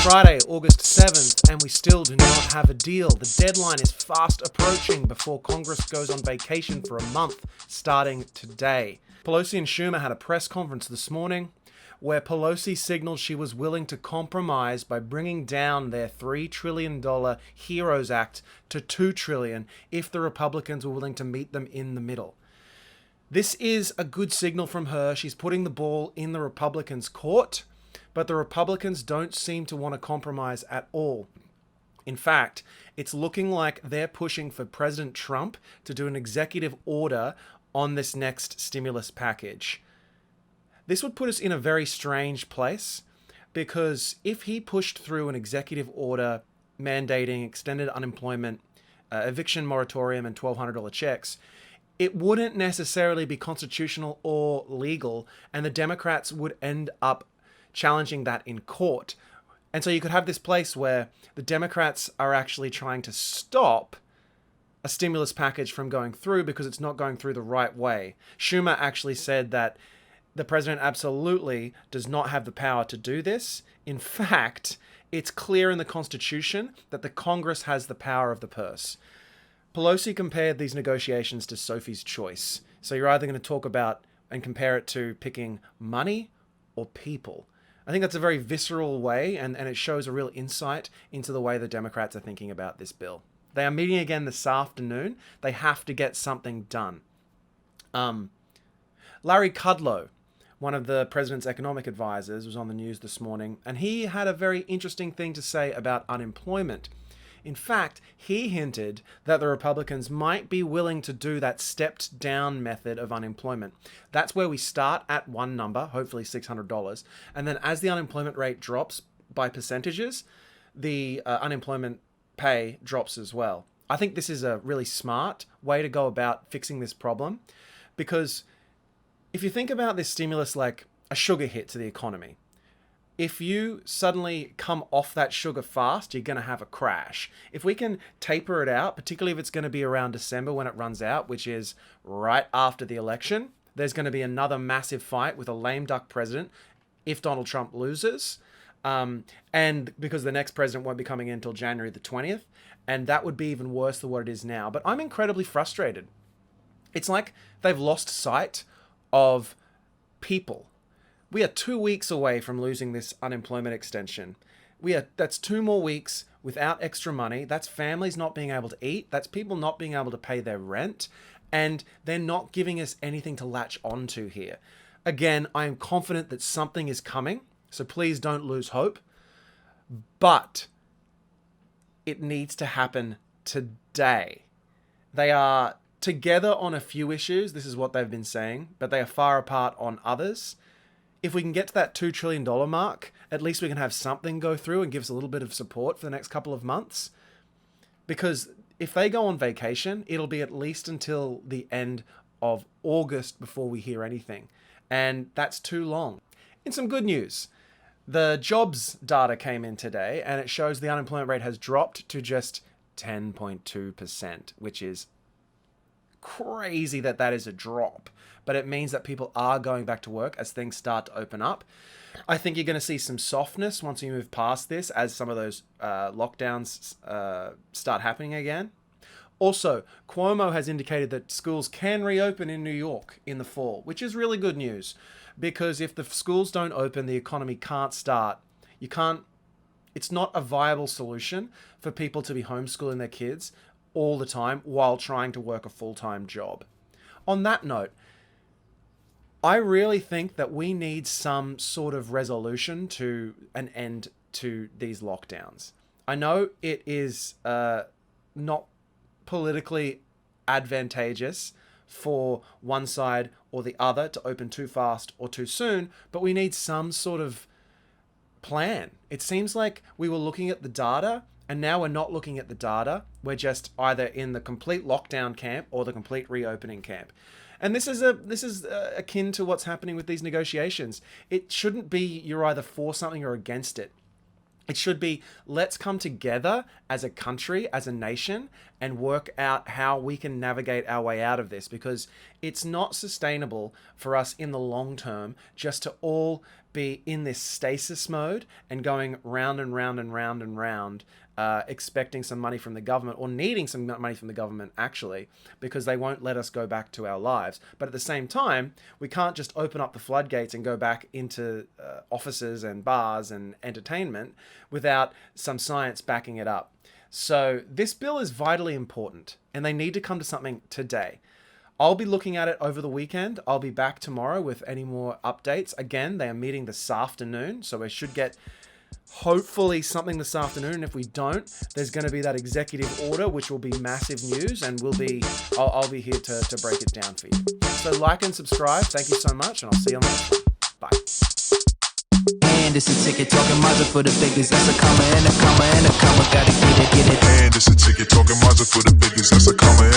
Friday, August 7th, and we still do not have a deal. The deadline is fast approaching before Congress goes on vacation for a month, starting today. Pelosi and Schumer had a press conference this morning where Pelosi signaled she was willing to compromise by bringing down their $3 trillion HEROES Act to $2 trillion if the Republicans were willing to meet them in the middle. This is a good signal from her. She's putting the ball in the Republicans' court, but the Republicans don't seem to want to compromise at all. In fact, it's looking like they're pushing for President Trump to do an executive order on this next stimulus package. This would put us in a very strange place, because if he pushed through an executive order mandating extended unemployment, eviction moratorium, and $1,200 checks, it wouldn't necessarily be constitutional or legal, and the Democrats would end up challenging that in court. And so you could have this place where the Democrats are actually trying to stop a stimulus package from going through because it's not going through the right way. Schumer actually said that the president absolutely does not have the power to do this. In fact, it's clear in the Constitution that the Congress has the power of the purse. Pelosi compared these negotiations to Sophie's Choice. So you're either going to talk about and compare it to picking money or people. I think that's a very visceral way, and it shows a real insight into the way the Democrats are thinking about this bill. They are meeting again this afternoon. They have to get something done. Larry Kudlow, one of the president's economic advisors, was on the news this morning, and he had a very interesting thing to say about unemployment. In fact, he hinted that the Republicans might be willing to do that stepped down method of unemployment. That's where we start at one number, hopefully $600, and then as the unemployment rate drops by percentages, the unemployment pay drops as well. I think this is a really smart way to go about fixing this problem, because if you think about this stimulus like a sugar hit to the economy, if you suddenly come off that sugar fast, you're going to have a crash. If we can taper it out, particularly if it's going to be around December when it runs out, which is right after the election, there's going to be another massive fight with a lame duck president if Donald Trump loses. And because the next president won't be coming in until January the 20th. And that would be even worse than what it is now. But I'm incredibly frustrated. It's like they've lost sight of people. We are 2 weeks away from losing this unemployment extension. That's 2 more weeks without extra money. That's families not being able to eat. That's people not being able to pay their rent. And they're not giving us anything to latch onto here. Again, I am confident that something is coming, so please don't lose hope. But it needs to happen today. They are together on a few issues. This is what they've been saying, but they are far apart on others. If we can get to that $2 trillion mark, at least we can have something go through and give us a little bit of support for the next couple of months. Because if they go on vacation, it'll be at least until the end of August before we hear anything. And that's too long. In some good news, the jobs data came in today, and it shows the unemployment rate has dropped to just 10.2%, which is crazy that is a drop, but it means that people are going back to work as things start to open up. I think you're going to see some softness once you move past this, as some of those lockdowns start happening again. Also, Cuomo has indicated that schools can reopen in New York in the fall, which is really good news, because if the schools don't open, the economy can't start. It's not a viable solution for people to be homeschooling their kids all the time while trying to work a full-time job. On that note, I really think that we need some sort of resolution to an end to these lockdowns. I know it is not politically advantageous for one side or the other to open too fast or too soon, but we need some sort of plan. It seems like we were looking at the data, and now we're not looking at the data. We're just either in the complete lockdown camp or the complete reopening camp. And this is akin to what's happening with these negotiations. It shouldn't be you're either for something or against it. It should be, let's come together as a country, as a nation, and work out how we can navigate our way out of this, because it's not sustainable for us in the long term just to all be in this stasis mode and going round and round and round and round, expecting some money from the government, or needing some money from the government, actually, because they won't let us go back to our lives. But at the same time, we can't just open up the floodgates and go back into offices and bars and entertainment without some science backing it up. So this bill is vitally important, and they need to come to something today. I'll be looking at it over the weekend. I'll be back tomorrow with any more updates. Again, they are meeting this afternoon, so we should get hopefully something this afternoon. And if we don't, there's going to be that executive order, which will be massive news, and I'll be here to break it down for you. So like and subscribe. Thank you so much, and I'll see you on the next one. Bye. And it's a ticket talking Mazda for the figures. That's a comma and a comma and a comma. Gotta get it, get it. And it's a ticket talking Mazda for the figures. That's a comma